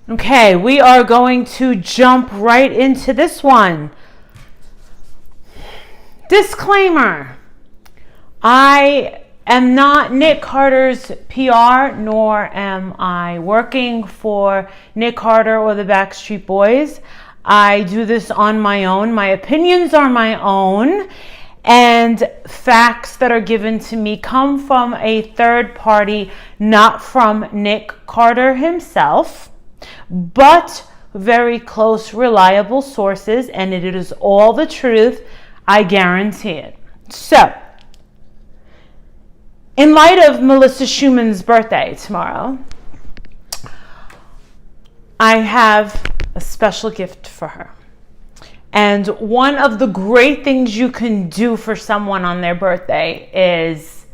Okay, we are going to jump right into this one. Disclaimer. I am not Nick Carter's PR, nor am I working for Nick Carter or the Backstreet Boys. I do this on my own. My opinions are my own, and facts that are given to me come from a third party, not from Nick Carter himself, but very close, reliable sources, and it is all the truth. I guarantee it. So, in light of Melissa Schuman's birthday tomorrow, I have a special gift for her. And one of the great things you can do for someone on their birthday is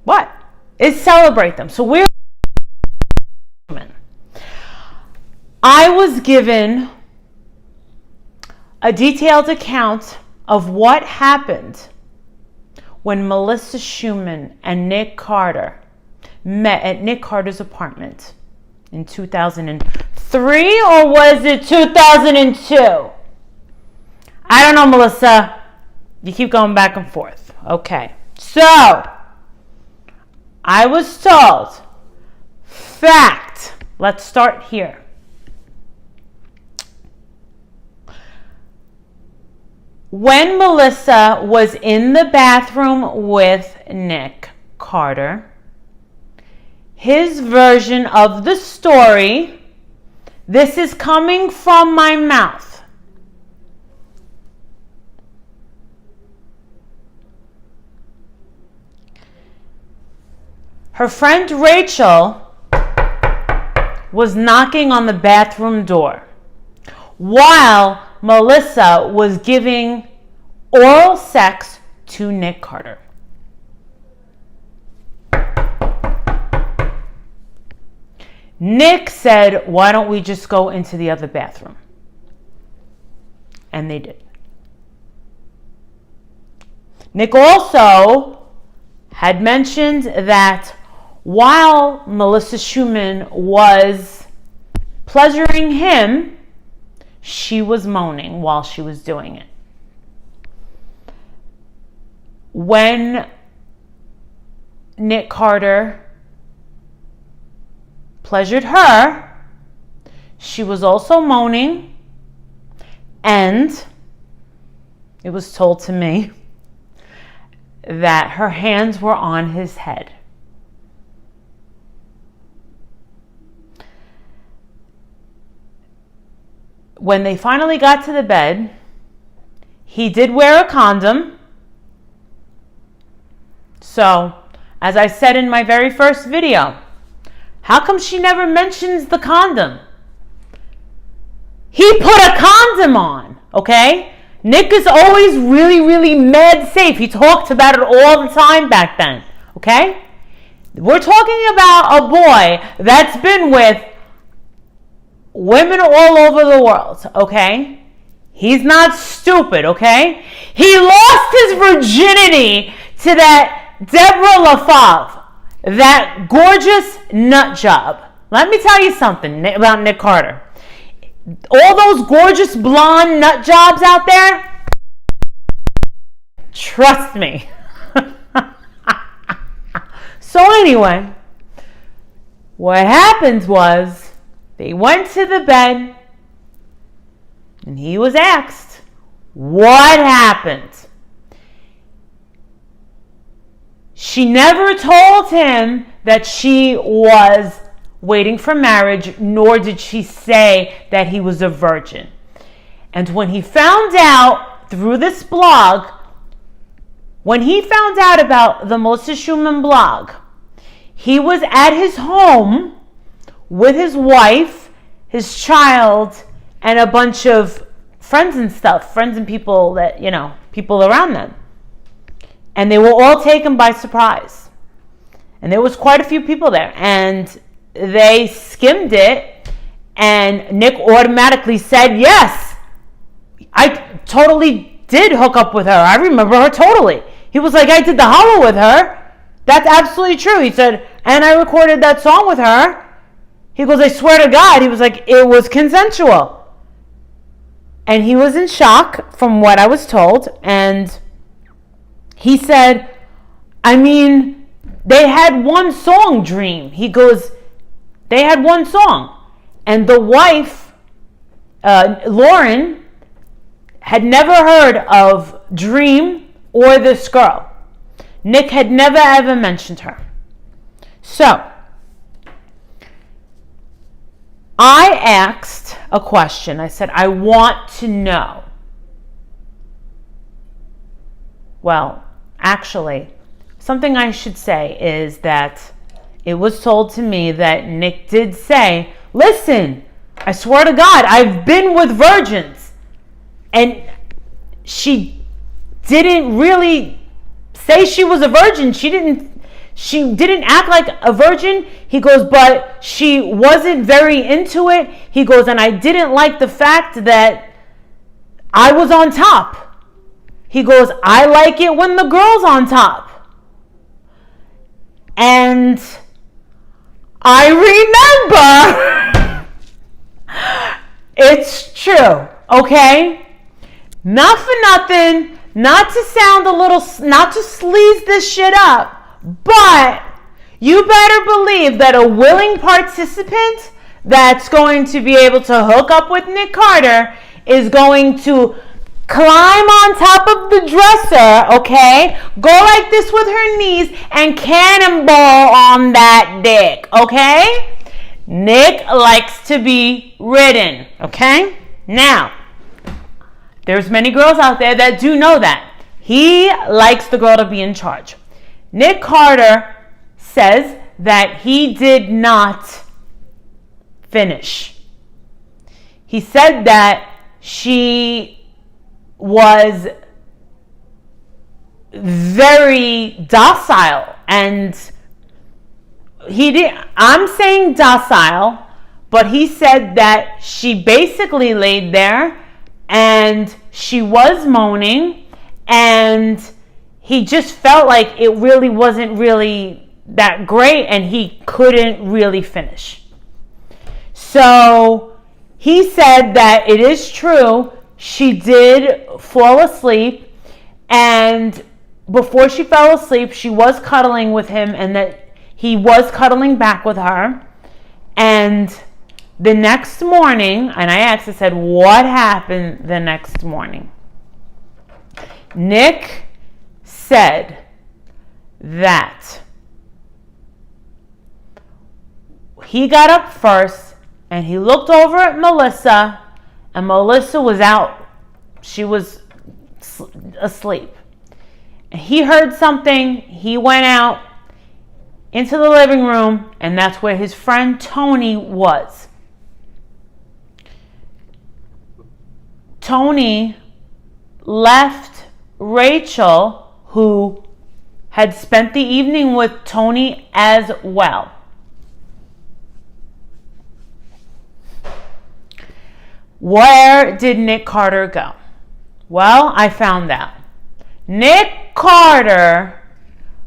what? Is celebrate them. So I was given a detailed account of what happened when Melissa Schuman and Nick Carter met at Nick Carter's apartment in 2003, or was it 2002? I don't know, Melissa. You keep going back and forth. Okay. So, I was told, fact, let's start here. When Melissa was in the bathroom with Nick Carter, his version of the story, this is coming from my mouth. Her friend Rachel was knocking on the bathroom door while Melissa was giving oral sex to Nick Carter. Nick said, "Why don't we just go into the other bathroom?" And they did. Nick also had mentioned that while Melissa Schuman was pleasuring him, she was moaning while she was doing it. When Nick Carter pleasured her, she was also moaning, and it was told to me that her hands were on his head. When they finally got to the bed, he did wear a condom. So, as I said in my very first video, how come she never mentions the condom? He put a condom on, okay? Nick is always really, really mad safe. He talked about it all the time back then, okay? We're talking about a boy that's been with women all over the world, okay? He's not stupid, okay? He lost his virginity to that Deborah LaFave, that gorgeous nut job. Let me tell you something about Nick Carter. All those gorgeous blonde nut jobs out there, trust me. So anyway, what happened was, they went to the bed, and he was asked, what happened? She never told him that she was waiting for marriage, nor did she say that he was a virgin. And when he found out through this blog, when he found out about the Melissa Schuman blog, he was at his home with his wife, his child, and a bunch of friends and stuff, friends and people that, you know, people around them. And they were all taken by surprise. And there was quite a few people there. And they skimmed it, and Nick automatically said, yes, I totally did hook up with her. I remember her totally. He was like, I did the holla with her. That's absolutely true. He said, and I recorded that song with her. He goes, I swear to God. He was like, it was consensual. And he was in shock from what I was told. And he said, I mean, they had one song, Dream. He goes, they had one song. And the wife, Lauren, had never heard of Dream or this girl. Nick had never ever mentioned her. So, I asked a question. I said, I want to know. Well, actually, something I should say is that it was told to me that Nick did say, listen, I swear to God, I've been with virgins. And she didn't really say she was a virgin. She didn't act like a virgin. He goes, but she wasn't very into it. He goes, and I didn't like the fact that I was on top. He goes, I like it when the girl's on top. And I remember it's true, okay? Not for nothing, not to sound a little, not to sleaze this shit up, but you better believe that a willing participant that's going to be able to hook up with Nick Carter is going to climb on top of the dresser, okay? Go like this with her knees and cannonball on that dick, okay? Nick likes to be ridden, okay? Now, there's many girls out there that do know that. He likes the girl to be in charge. Nick Carter says that he did not finish. He said that she was very docile, and I'm saying docile, but he said that she basically laid there and she was moaning, and he just felt like it really wasn't really that great and he couldn't really finish. So he said that it is true, she did fall asleep, and before she fell asleep, she was cuddling with him, and that he was cuddling back with her. And the next morning, and I asked, I said, what happened the next morning? Nick said that he got up first and he looked over at Melissa, and Melissa was out. She was asleep. And he heard something. He went out into the living room, and that's where his friend Tony was. Tony left Rachel, who had spent the evening with Tony as well. Where did Nick Carter go? Well, I found out. Nick Carter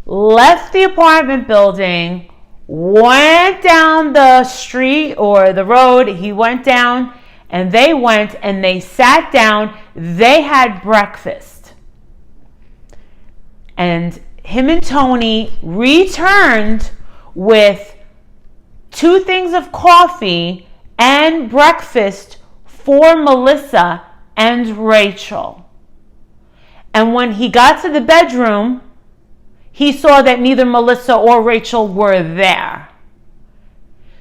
left the apartment building, went down the street or the road. He went down, and they went and they sat down. They had breakfast. And him and Tony returned with 2 things of coffee and breakfast for Melissa and Rachel. And when he got to the bedroom, he saw that neither Melissa or Rachel were there.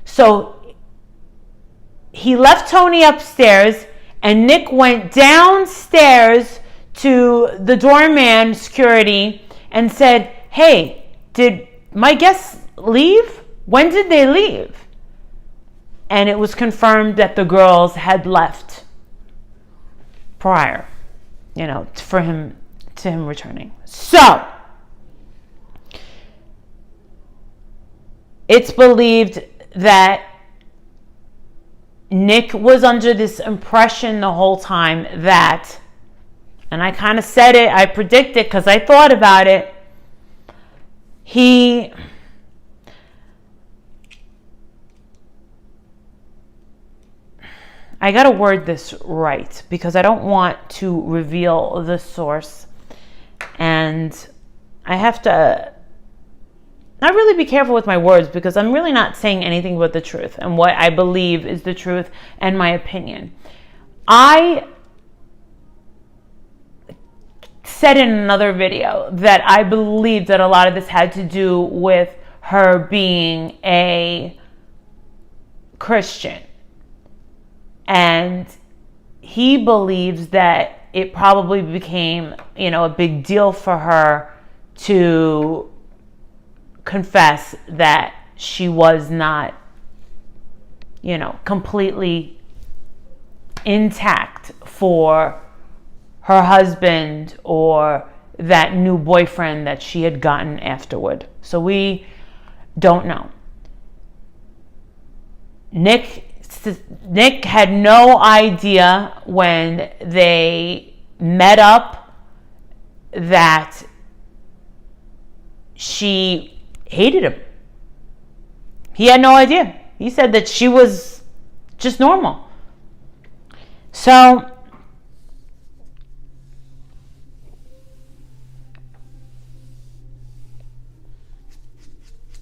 So he left Tony upstairs, and Nick went downstairs to the doorman security and said, hey, did my guests leave? When did they leave? And it was confirmed that the girls had left prior, to him returning. So it's believed that Nick was under this impression the whole time that, and I kind of said it, I predicted because I thought about it, he I got to word this right because I don't want to reveal the source. And I have to not really be careful with my words because I'm really not saying anything but the truth and what I believe is the truth and my opinion. I said in another video that I believed that a lot of this had to do with her being a Christian. And he believes that it probably became, a big deal for her to confess that she was not, completely intact for her husband or that new boyfriend that she had gotten afterward. So we don't know. Nick had no idea when they met up that she hated him. He had no idea. He said that she was just normal. So,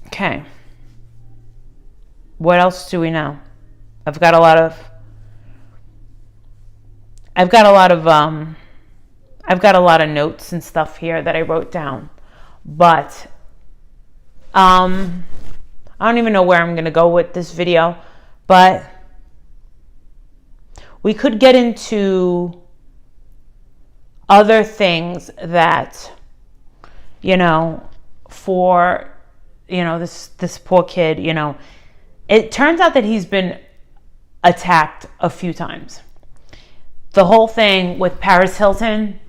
okay. What else do we know? I've got a lot of notes and stuff here that I wrote down, but I don't even know where I'm going to go with this video, but we could get into other things that, for, this poor kid, it turns out that he's been attacked a few times. The whole thing with Paris Hilton,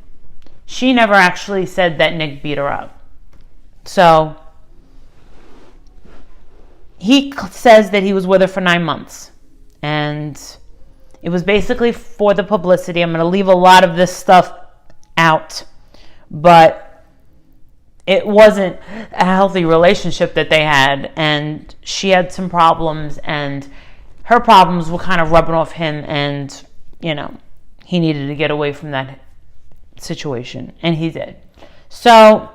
she never actually said that Nick beat her up. So he says that he was with her for 9 months. And it was basically for the publicity. I'm going to leave a lot of this stuff out. But it wasn't a healthy relationship that they had. And she had some problems. And her problems were kind of rubbing off him. And, he needed to get away from that situation. And he did. So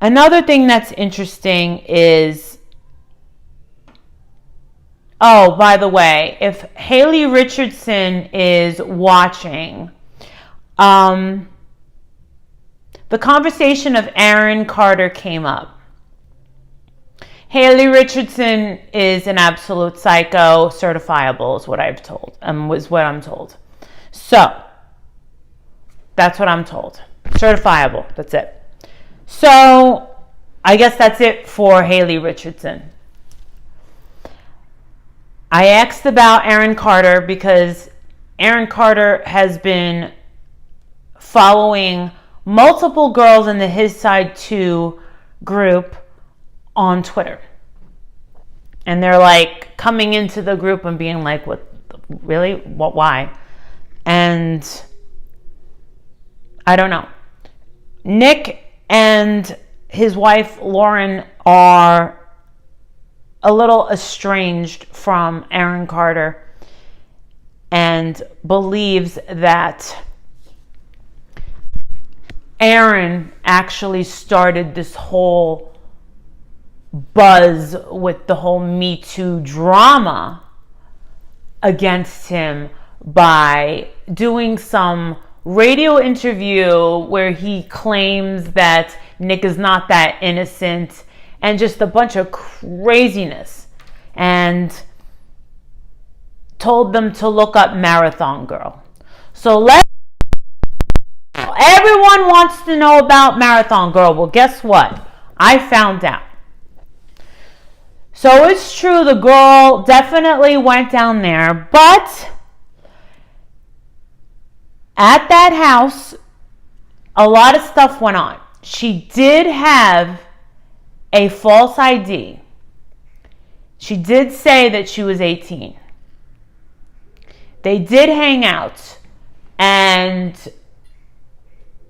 another thing that's interesting is, oh, by the way, if Haley Richardson is watching, the conversation of Aaron Carter came up. Haley Richardson is an absolute psycho, certifiable is what I'm told. So, that's what I'm told. Certifiable, that's it. So, I guess that's it for Haley Richardson. I asked about Aaron Carter because Aaron Carter has been following multiple girls in the His Side 2 group on Twitter. And they're like coming into the group and being like, what, really? What, why? And I don't know. Nick and his wife, Lauren, are a little estranged from Aaron Carter and believes that Aaron actually started this whole buzz with the whole Me Too drama against him by doing some radio interview where he claims that Nick is not that innocent and just a bunch of craziness, and told them to look up Marathon Girl. So everyone wants to know about Marathon Girl. Well, guess what? I found out. So it's true, the girl definitely went down there, but at that house, a lot of stuff went on. She did have a false ID. She did say that she was 18. They did hang out, and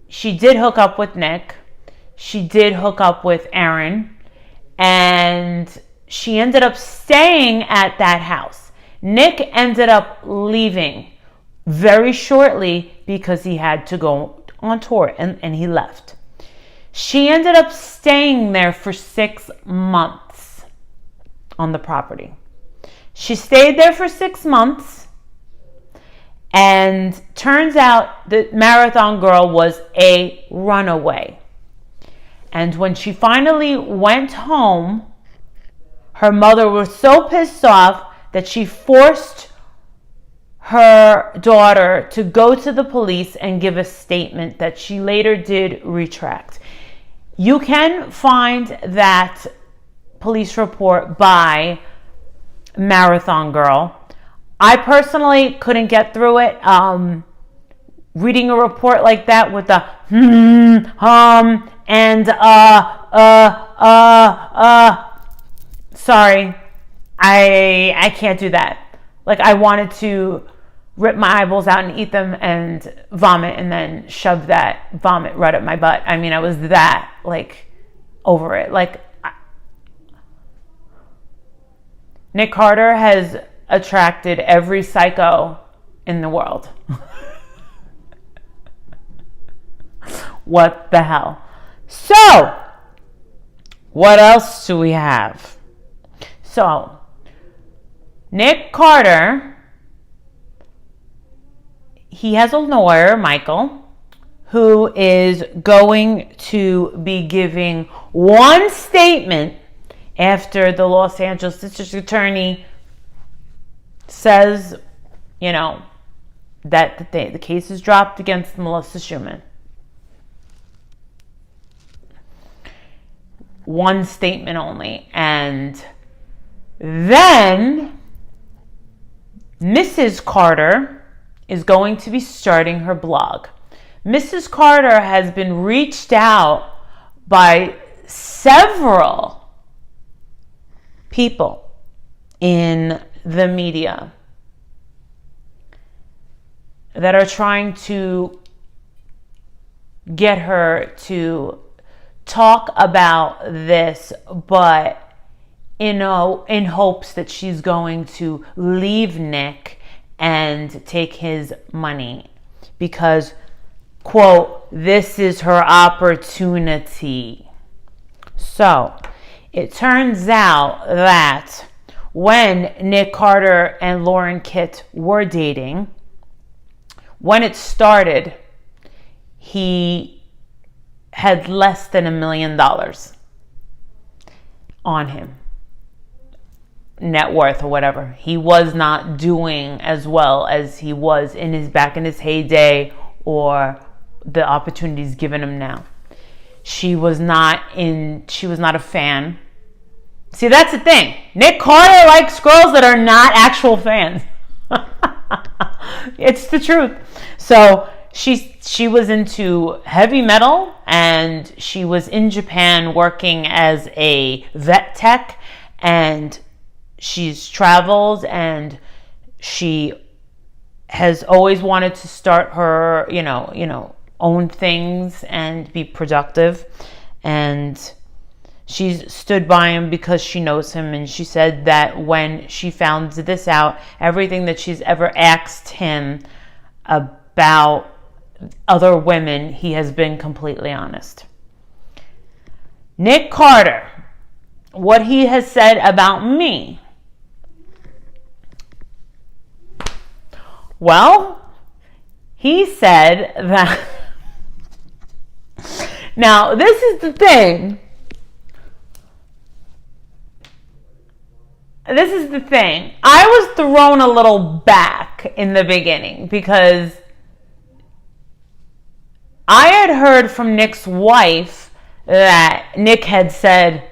she did hook up with Nick. She did hook up with Aaron, and she ended up staying at that house. Nick ended up leaving very shortly because he had to go on tour, and he left. She ended up staying there for 6 months on the property. She stayed there for 6 months, and turns out that Marathon Girl was a runaway. And when she finally went home, her mother was so pissed off that she forced her daughter to go to the police and give a statement that she later did retract. You can find that police report by Marathon Girl. I personally couldn't get through it. Reading a report like that with the and sorry, I can't do that. Like, I wanted to rip my eyeballs out and eat them and vomit and then shove that vomit right up my butt. I mean, I was that, like, over it. Like, Nick Carter has attracted every psycho in the world. What the hell? So, what else do we have? So, Nick Carter, he has a lawyer, Michael, who is going to be giving one statement after the Los Angeles District Attorney says, that the case is dropped against Melissa Schuman. One statement only. And then Mrs. Carter is going to be starting her blog. Mrs. Carter has been reached out by several people in the media that are trying to get her to talk about this, but in hopes that she's going to leave Nick and take his money because, quote, this is her opportunity. So it turns out that when Nick Carter and Lauren Kitt were dating, when it started, he had less than $1 million on him, net worth or whatever. He was not doing as well as he was back in his heyday or the opportunities given him now. She was not a fan. See, that's the thing. Nick Carter likes girls that are not actual fans. It's the truth. So she was into heavy metal, and she was in Japan working as a vet tech, and she's traveled, and she has always wanted to start her, own things and be productive. And she's stood by him because she knows him, and she said that when she found this out, everything that she's ever asked him about other women, he has been completely honest. Nick Carter, what he has said about me. Well, he said that now this is the thing. I was thrown a little back in the beginning because I had heard from Nick's wife that Nick had said,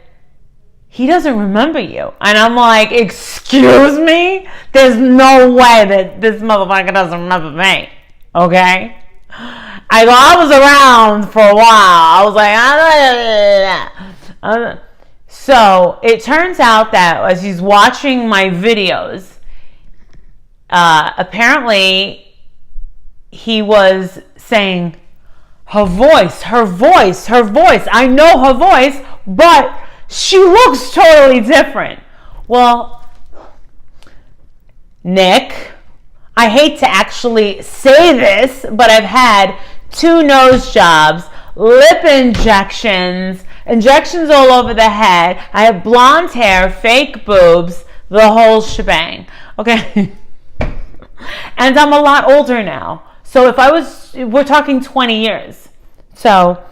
he doesn't remember you. And I'm like, excuse me? There's no way that this motherfucker doesn't remember me. Okay? I was around for a while. I was like, So it turns out that as he's watching my videos, apparently he was saying, her voice. I know her voice, but she looks totally different. Well, Nick, I hate to actually say this, but I've had 2 nose jobs, lip injections, injections all over the head. I have blonde hair, fake boobs, the whole shebang. Okay. And I'm a lot older now. So we're talking 20 years. So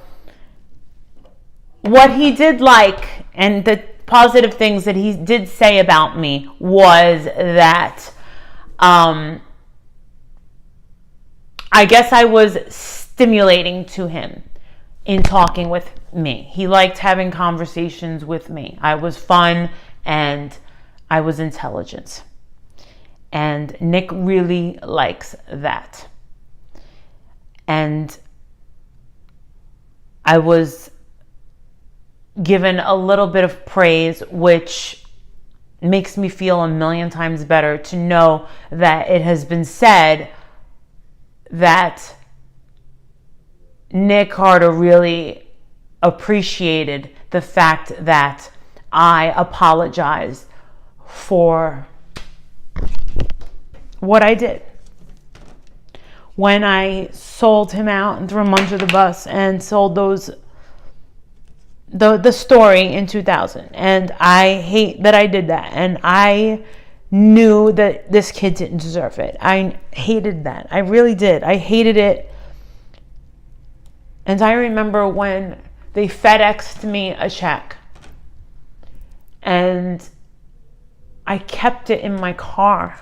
what he did like, and the positive things that he did say about me was that I guess I was stimulating to him in talking with me. He liked having conversations with me. I was fun and I was intelligent. And Nick really likes that. And I was given a little bit of praise, which makes me feel a million times better to know that it has been said that Nick Carter really appreciated the fact that I apologized for what I did when I sold him out and threw him under the bus and sold the story in 2000. And I hate that I did that. And I knew that this kid didn't deserve it. I hated that. I really did. I hated it. And I remember when they FedExed me a check and I kept it in my car.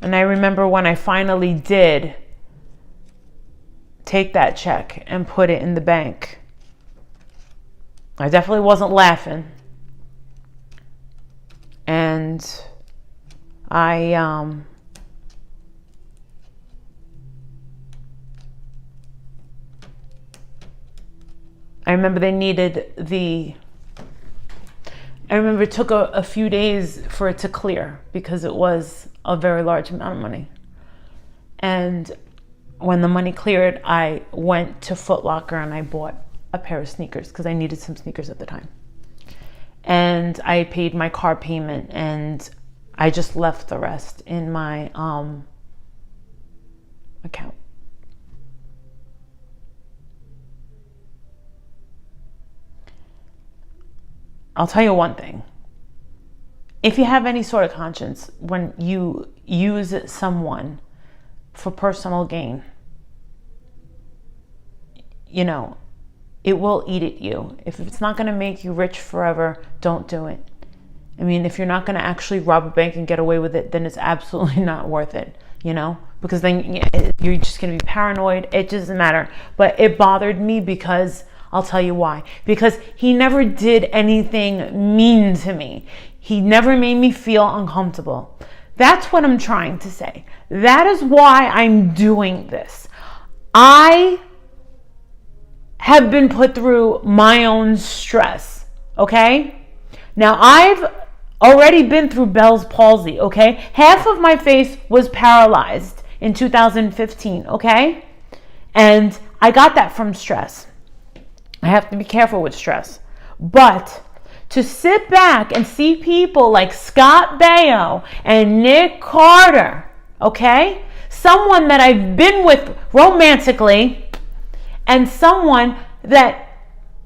And I remember when I finally did take that check and put it in the bank, I definitely wasn't laughing. And I remember it took a few days for it to clear because it was a very large amount of money. And when the money cleared, I went to Foot Locker and I bought a pair of sneakers because I needed some sneakers at the time. And I paid my car payment and I just left the rest in my account. I'll tell you one thing. If you have any sort of conscience, when you use someone for personal gain, it will eat at you. If it's not going to make you rich forever, don't do it. I mean, if you're not going to actually rob a bank and get away with it, then it's absolutely not worth it, because then you're just going to be paranoid. It doesn't matter. But it bothered me because I'll tell you why. Because he never did anything mean to me. He never made me feel uncomfortable. That's what I'm trying to say. That is why I'm doing this. I have been put through my own stress, okay? Now, I've already been through Bell's palsy, okay? Half of my face was paralyzed in 2015, okay? And I got that from stress. I have to be careful with stress. But to sit back and see people like Scott Baio and Nick Carter, okay? Someone that I've been with romantically and someone that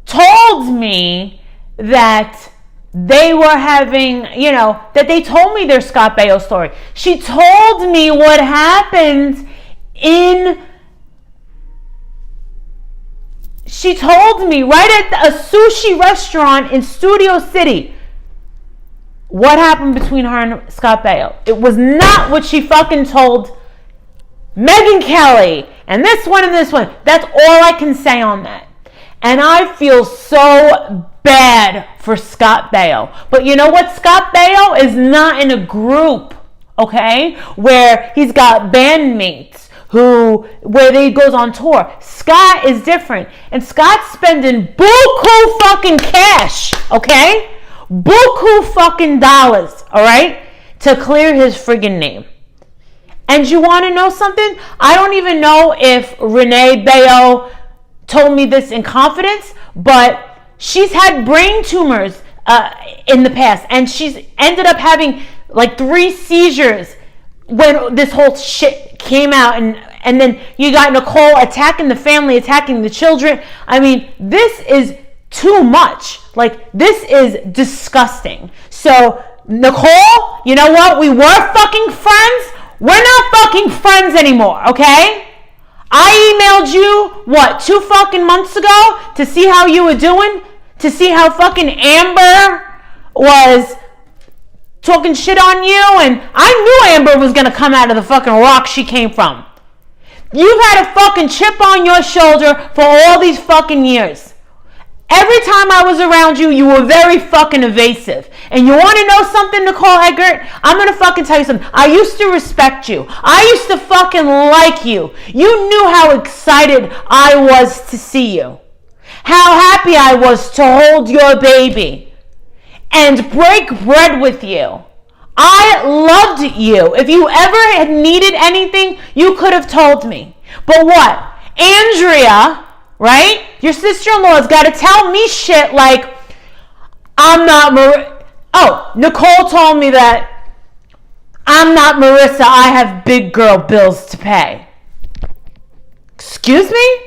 told me that they were having, that they told me their Scott Baio story. She told me what happened She told me right at a sushi restaurant in Studio City what happened between her and Scott Baio. It was not what she fucking told Megyn Kelly and this one and this one. That's all I can say on that. And I feel so bad for Scott Baio. But you know what? Scott Baio is not in a group, okay, where he's got bandmates where he goes on tour. Scott is different. And Scott's spending buku fucking cash, okay? Buku fucking dollars, all right? To clear his friggin' name. And you want to know something? I don't even know if Renee Baio told me this in confidence, but she's had brain tumors in the past, and she's ended up having like 3 seizures when this whole shit came out, and then you got Nicole attacking the family, attacking the children. I mean, this is too much. Like, this is disgusting. So, Nicole, you know what? We were fucking friends. We're not fucking friends anymore, okay? I emailed you, 2 fucking months ago to see how you were doing? To see how fucking Amber was talking shit on you, and I knew Amber was gonna come out of the fucking rock she came from. You've had a fucking chip on your shoulder for all these fucking years. Every time I was around you, you were very fucking evasive. And you want to know something, Nicole Eggert? I'm going to fucking tell you something. I used to respect you. I used to fucking like you. You knew how excited I was to see you. How happy I was to hold your baby and break bread with you. I loved you. If you ever had needed anything, you could have told me. But what? Andrea, right? Your sister-in-law's got to tell me shit like, I'm not Nicole told me that I'm not Marissa. I have big girl bills to pay. Excuse me?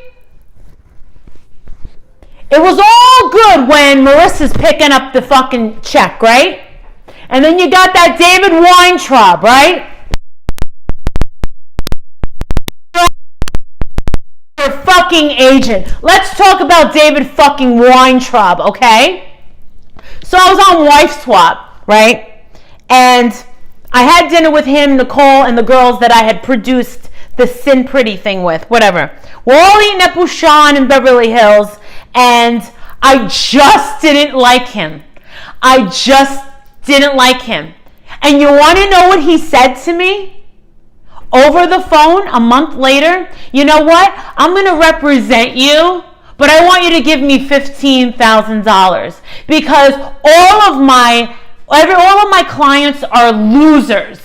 It was all good when Marissa's picking up the fucking check, right? And then you got that David Weintraub, right? Your fucking agent. Let's talk about David fucking Weintraub, okay? So I was on Wife Swap, right? And I had dinner with him, Nicole, and the girls that I had produced the Sin Pretty thing with, whatever. We're all eating at Bouchon in Beverly Hills, and I just didn't like him. I just didn't like him. And you want to know what he said to me? Over the phone a month later, you know what? I'm going to represent you, but I want you to give me $15,000 because all of my clients are losers.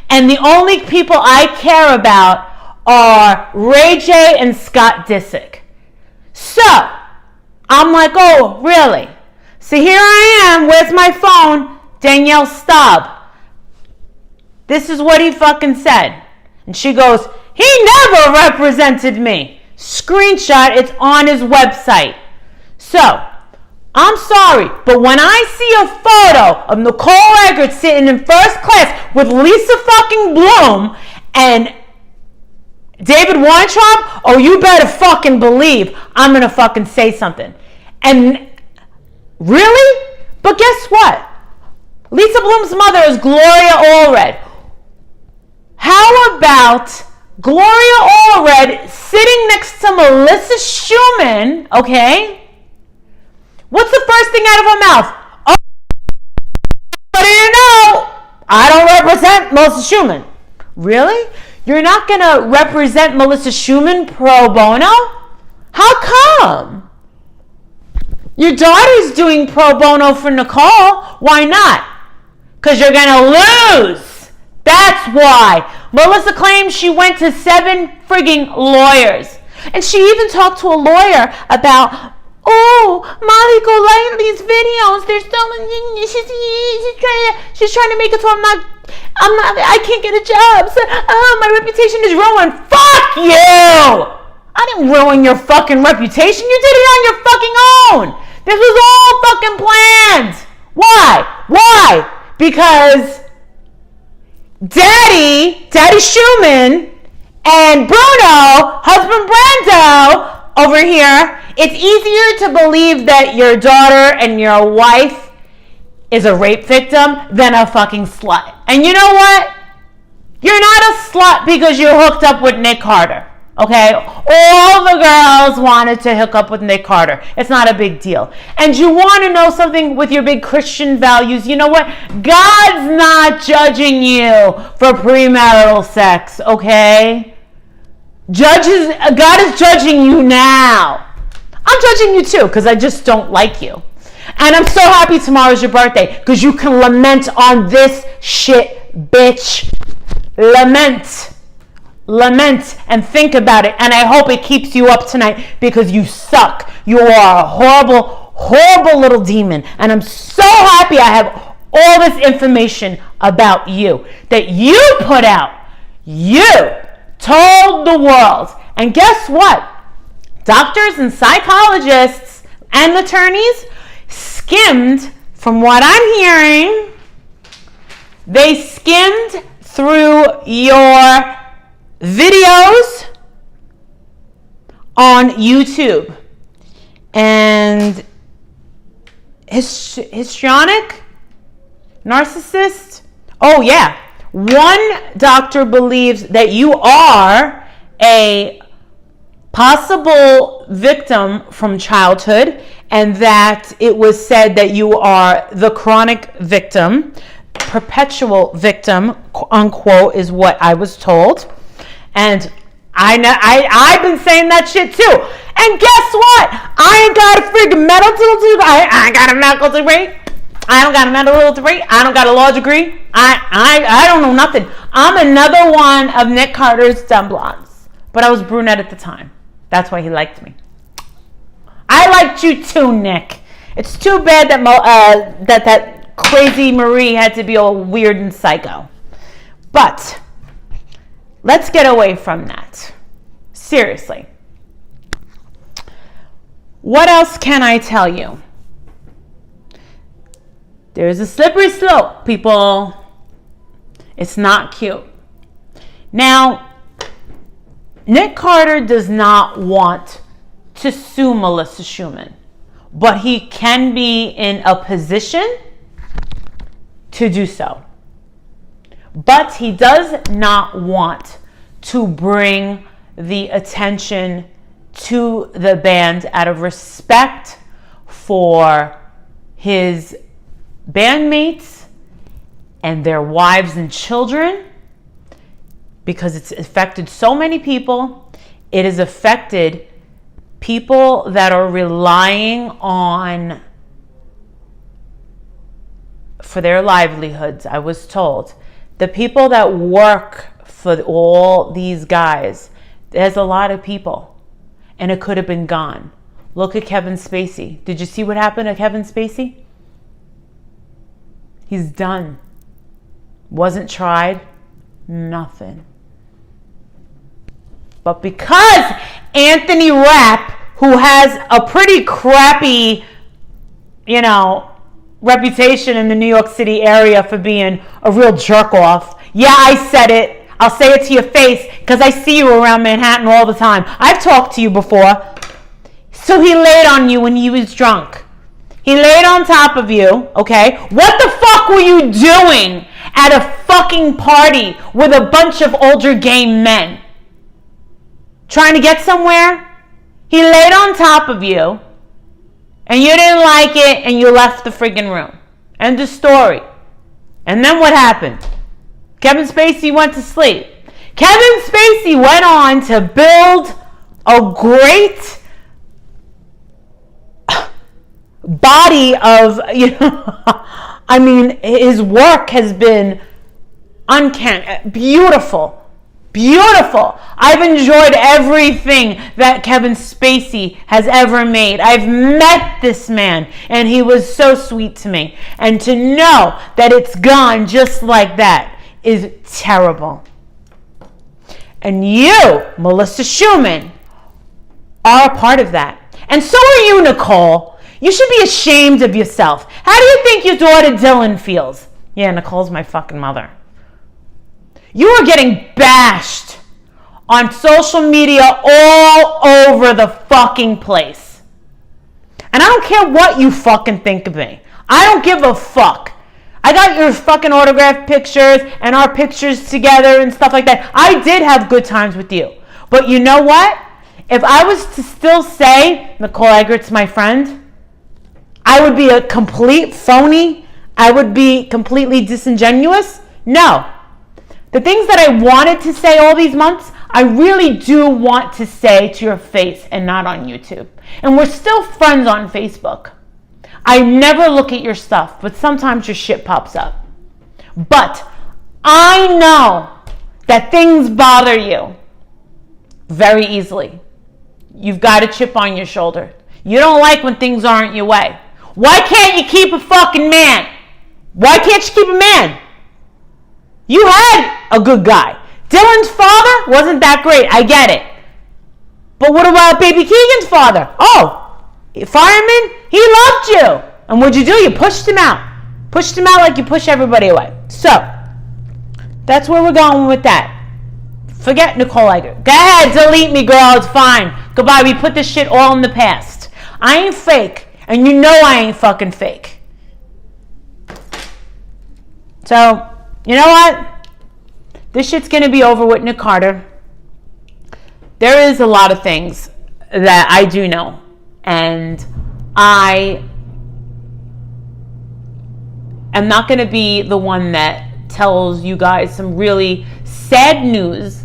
And the only people I care about are Ray J and Scott Disick. So, I'm like, oh, really? So here I am. Where's my phone? Danielle Staub. This is what he fucking said. And she goes, he never represented me. Screenshot, it's on his website. So, I'm sorry, but when I see a photo of Nicole Eggert sitting in first class with Lisa fucking Bloom and David Weintraub, oh, you better fucking believe I'm gonna fucking say something. And really? But guess what? Lisa Bloom's mother is Gloria Allred. How about Gloria Allred sitting next to Melissa Schuman, okay? What's the first thing out of her mouth? Oh, what do you know? I don't represent Melissa Schuman. Really? You're not going to represent Melissa Schuman pro bono? How come? Your daughter's doing pro bono for Nicole. Why not? Because you're going to lose. That's why. Melissa claims she went to 7 frigging lawyers. And she even talked to a lawyer about, oh, Molly Golightly's videos. They're she's trying to make it so I can't get a job. So, my reputation is ruined. Fuck you! I didn't ruin your fucking reputation. You did it on your fucking own. This was all fucking planned. Why? Because Daddy Schuman and Bruno, husband Brando over here, it's easier to believe that your daughter and your wife is a rape victim than a fucking slut. And you know what? You're not a slut because you hooked up with Nick Carter. Okay? All the girls wanted to hook up with Nick Carter. It's not a big deal. And you want to know something with your big Christian values? You know what? God's not judging you for premarital sex, okay? God is judging you now. I'm judging you too because I just don't like you. And I'm so happy tomorrow's your birthday because you can lament on this shit, bitch. Lament and think about it. And I hope it keeps you up tonight because you suck. You are a horrible, horrible little demon. And I'm so happy I have all this information about you that you put out. You told the world. And guess what? Doctors and psychologists and attorneys skimmed, from what I'm hearing, they skimmed through your videos on YouTube. And histrionic narcissist. Oh yeah. One doctor believes that you are a possible victim from childhood, and that it was said that you are the chronic victim, perpetual victim, unquote, is what I was told. And I've been saying that shit too. And guess what? I ain't got a freaking medical degree. I ain't got a medical degree. I don't got a medical degree. I don't got a law degree. I don't know nothing. I'm another one of Nick Carter's dumb blondes. But I was brunette at the time. That's why he liked me. I liked you too, Nick. It's too bad that that crazy Marie had to be all weird and psycho. But let's get away from that. Seriously. What else can I tell you? There's a slippery slope, people. It's not cute. Now, Nick Carter does not want to sue Melissa Schuman, but he can be in a position to do so. But he does not want to bring the attention to the band out of respect for his bandmates and their wives and children, because it's affected so many people. It has affected people that are relying on for their livelihoods. I was told the people that work for all these guys, there's a lot of people, and it could have been gone. Look at Kevin Spacey. Did you see what happened to Kevin Spacey? He's done. Wasn't tried. Nothing. But because Anthony Rapp, who has a pretty crappy, reputation in the New York City area for being a real jerk off. Yeah, I said it. I'll say it to your face because I see you around Manhattan all the time. I've talked to you before. So he laid on you when he was drunk. He laid on top of you, okay? What the fuck were you doing at a fucking party with a bunch of older gay men? Trying to get somewhere? He laid on top of you, and you didn't like it, and you left the friggin' room. End of story. And then what happened? Kevin Spacey went to sleep. Kevin Spacey went on to build a great body of, his work has been uncanny, beautiful. I've enjoyed everything that Kevin Spacey has ever made. I've met this man, and he was so sweet to me. And to know that it's gone just like that is terrible. And you, Melissa Schuman, are a part of that. And so are you, Nicole. You should be ashamed of yourself. How do you think your daughter Dylan feels? Yeah, Nicole's my fucking mother. You are getting bashed on social media all over the fucking place. And I don't care what you fucking think of me. I don't give a fuck. I got your fucking autographed pictures and our pictures together and stuff like that. I did have good times with you. But you know what? If I was to still say Nicole Eggert's my friend, I would be a complete phony. I would be completely disingenuous. No. The things that I wanted to say all these months, I really do want to say to your face and not on YouTube. And we're still friends on Facebook. I never look at your stuff, but sometimes your shit pops up. But I know that things bother you very easily. You've got a chip on your shoulder. You don't like when things aren't your way. Why can't you keep a fucking man? Why can't you keep a man? You had a good guy. Dylan's father wasn't that great. I get it. But what about baby Keegan's father? Oh, fireman, he loved you. And what'd you do? You pushed him out. Pushed him out like you push everybody away. So, that's where we're going with that. Forget Nicole Eger. Go ahead, delete me, girl. It's fine. Goodbye. We put this shit all in the past. I ain't fake. And you know I ain't fucking fake. So, you know what? This shit's going to be over with Nick Carter. There is a lot of things that I do know. And I am not going to be the one that tells you guys some really sad news.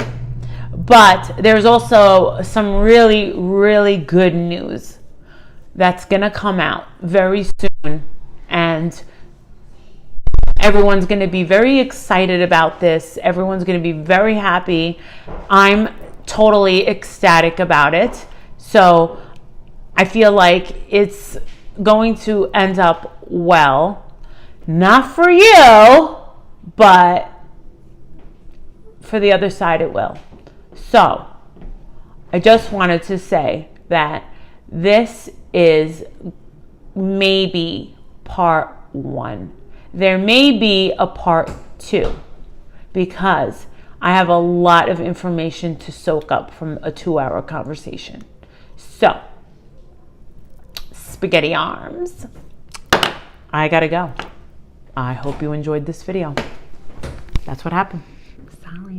But there's also some really, really good news that's going to come out very soon. And everyone's going to be very excited about this. Everyone's going to be very happy. I'm totally ecstatic about it. So I feel like it's going to end up well. Not for you, but for the other side it will. So I just wanted to say that this is maybe part 1. There may be a part 2 because I have a lot of information to soak up from a 2-hour conversation. So, spaghetti arms, I gotta go. I hope you enjoyed this video. That's what happened. Sorry.